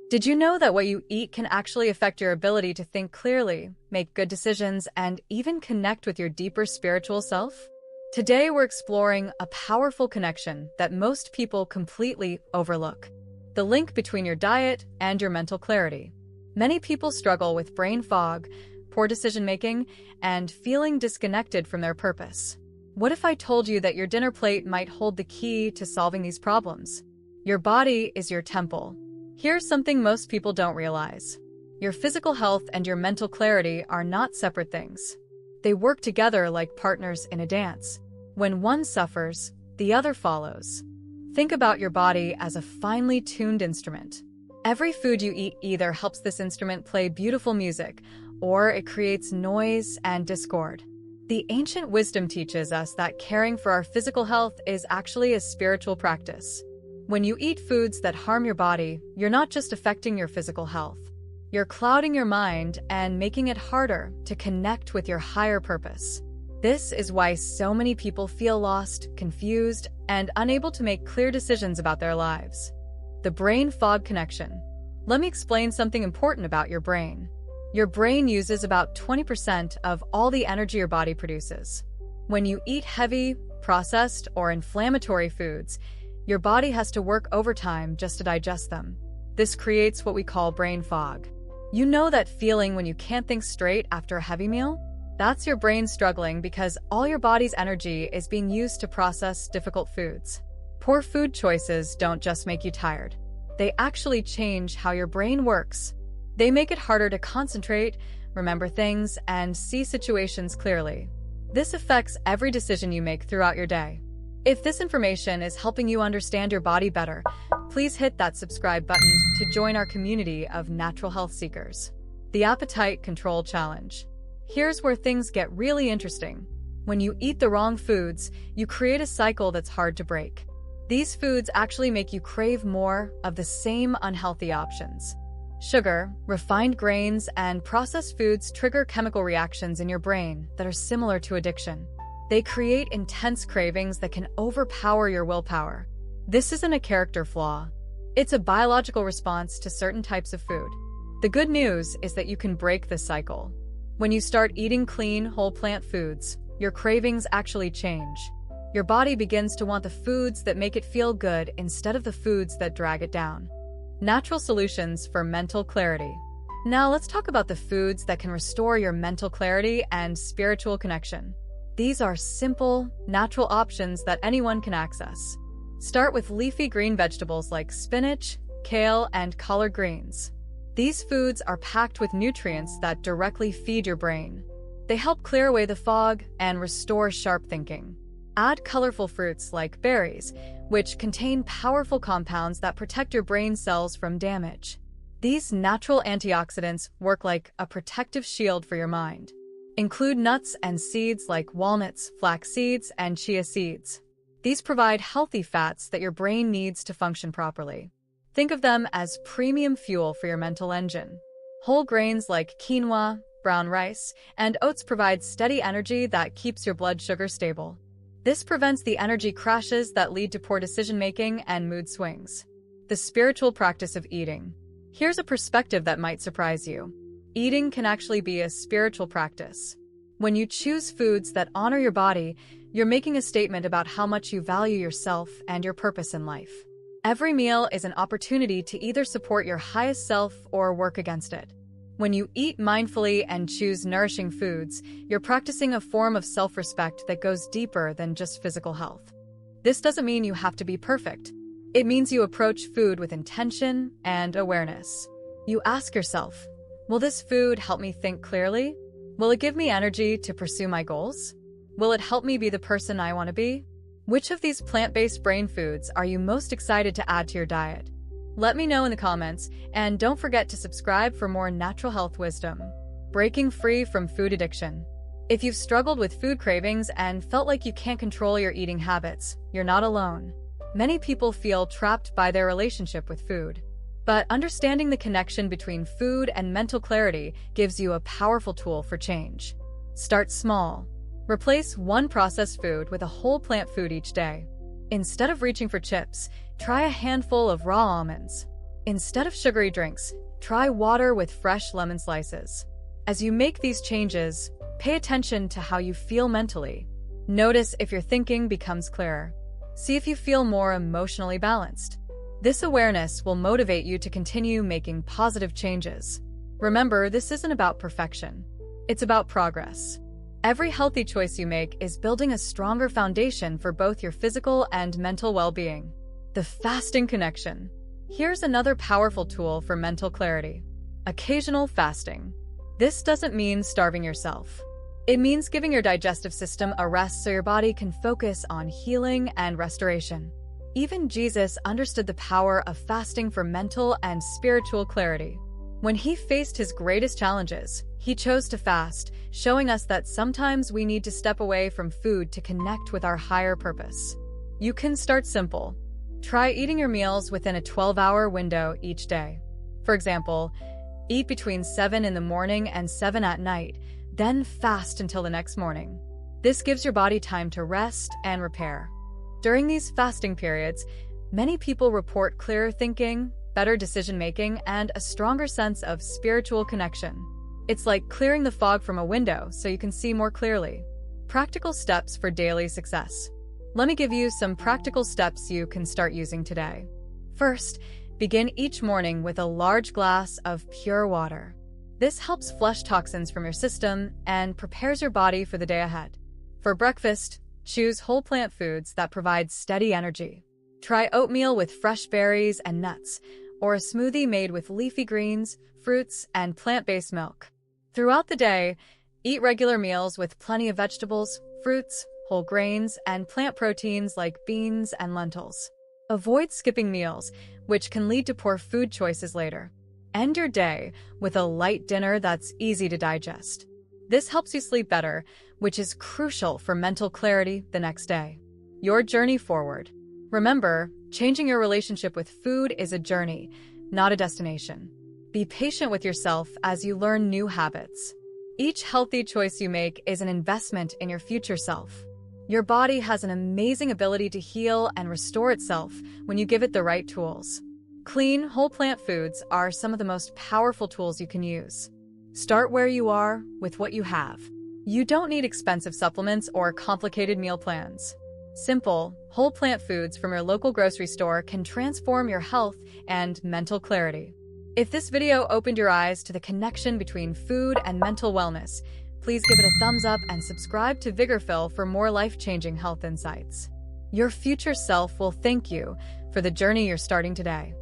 Did you know that what you eat can actually affect your ability to think clearly, make good decisions, and even connect with your deeper spiritual self? Today, we're exploring a powerful connection that most people completely overlook: the link between your diet and your mental clarity. Many people struggle with brain fog, poor decision-making, and feeling disconnected from their purpose. What if I told you that your dinner plate might hold the key to solving these problems? Your body is your temple. Here's something most people don't realize. Your physical health and your mental clarity are not separate things. They work together like partners in a dance. When one suffers, the other follows. Think about your body as a finely tuned instrument. Every food you eat either helps this instrument play beautiful music, or it creates noise and discord. The ancient wisdom teaches us that caring for our physical health is actually a spiritual practice. When you eat foods that harm your body, you're not just affecting your physical health. You're clouding your mind and making it harder to connect with your higher purpose. This is why so many people feel lost, confused, and unable to make clear decisions about their lives. The brain fog connection. Let me explain something important about your brain. Your brain uses about 20% of all the energy your body produces. When you eat heavy, processed, or inflammatory foods, your body has to work overtime just to digest them. This creates what we call brain fog. You know that feeling when you can't think straight after a heavy meal? That's your brain struggling because all your body's energy is being used to process difficult foods. Poor food choices don't just make you tired. They actually change how your brain works. They make it harder to concentrate, remember things, and see situations clearly. This affects every decision you make throughout your day. If this information is helping you understand your body better, please hit that subscribe button to join our community of natural health seekers. The Appetite Control Challenge. Here's where things get really interesting. When you eat the wrong foods, you create a cycle that's hard to break. These foods actually make you crave more of the same unhealthy options. Sugar, refined grains, and processed foods trigger chemical reactions in your brain that are similar to addiction. They create intense cravings that can overpower your willpower. This isn't a character flaw. It's a biological response to certain types of food. The good news is that you can break this cycle. When you start eating clean, whole plant foods, your cravings actually change. Your body begins to want the foods that make it feel good instead of the foods that drag it down. Natural solutions for mental clarity. Now let's talk about the foods that can restore your mental clarity and spiritual connection. These are simple, natural options that anyone can access. Start with leafy green vegetables like spinach, kale, and collard greens. These foods are packed with nutrients that directly feed your brain. They help clear away the fog and restore sharp thinking. Add colorful fruits like berries, which contain powerful compounds that protect your brain cells from damage. These natural antioxidants work like a protective shield for your mind. Include nuts and seeds like walnuts, flax seeds, and chia seeds. These provide healthy fats that your brain needs to function properly. Think of them as premium fuel for your mental engine. Whole grains like quinoa, brown rice, and oats provide steady energy that keeps your blood sugar stable. This prevents the energy crashes that lead to poor decision-making and mood swings. The spiritual practice of eating. Here's a perspective that might surprise you. Eating can actually be a spiritual practice. When you choose foods that honor your body, you're making a statement about how much you value yourself and your purpose in life. Every meal is an opportunity to either support your highest self or work against it. When you eat mindfully and choose nourishing foods, you're practicing a form of self-respect that goes deeper than just physical health. This doesn't mean you have to be perfect. It means you approach food with intention and awareness. You ask yourself, will this food help me think clearly? Will it give me energy to pursue my goals? Will it help me be the person I want to be? Which of these plant-based brain foods are you most excited to add to your diet? Let me know in the comments, and don't forget to subscribe for more natural health wisdom. Breaking free from food addiction. If you've struggled with food cravings and felt like you can't control your eating habits, you're not alone. Many people feel trapped by their relationship with food. But understanding the connection between food and mental clarity gives you a powerful tool for change. Start small. Replace one processed food with a whole plant food each day. Instead of reaching for chips, try a handful of raw almonds. Instead of sugary drinks, try water with fresh lemon slices. As you make these changes, pay attention to how you feel mentally. Notice if your thinking becomes clearer. See if you feel more emotionally balanced. This awareness will motivate you to continue making positive changes. Remember, this isn't about perfection. It's about progress. Every healthy choice you make is building a stronger foundation for both your physical and mental well-being. The fasting connection. Here's another powerful tool for mental clarity. Occasional fasting. This doesn't mean starving yourself. It means giving your digestive system a rest so your body can focus on healing and restoration. Even Jesus understood the power of fasting for mental and spiritual clarity. When he faced his greatest challenges, he chose to fast, showing us that sometimes we need to step away from food to connect with our higher purpose. You can start simple. Try eating your meals within a 12-hour window each day. For example, eat between 7 in the morning and 7 at night, then fast until the next morning. This gives your body time to rest and repair. During these fasting periods, many people report clearer thinking, better decision-making, and a stronger sense of spiritual connection. It's like clearing the fog from a window so you can see more clearly. Practical steps for daily success. Let me give you some practical steps you can start using today. First, begin each morning with a large glass of pure water. This helps flush toxins from your system and prepares your body for the day ahead. For breakfast, choose whole plant foods that provide steady energy. Try oatmeal with fresh berries and nuts, or a smoothie made with leafy greens, fruits, and plant-based milk. Throughout the day, eat regular meals with plenty of vegetables, fruits, whole grains, and plant proteins like beans and lentils. Avoid skipping meals, which can lead to poor food choices later. End your day with a light dinner that's easy to digest. This helps you sleep better, which is crucial for mental clarity the next day. Your journey forward. Remember, changing your relationship with food is a journey, not a destination. Be patient with yourself as you learn new habits. Each healthy choice you make is an investment in your future self. Your body has an amazing ability to heal and restore itself when you give it the right tools. Clean, whole plant foods are some of the most powerful tools you can use. Start where you are with what you have. You don't need expensive supplements or complicated meal plans. Simple, whole plant foods from your local grocery store can transform your health and mental clarity. If this video opened your eyes to the connection between food and mental wellness, please give it a thumbs up and subscribe to VIGORPHIL for more life-changing health insights. Your future self will thank you for the journey you're starting today.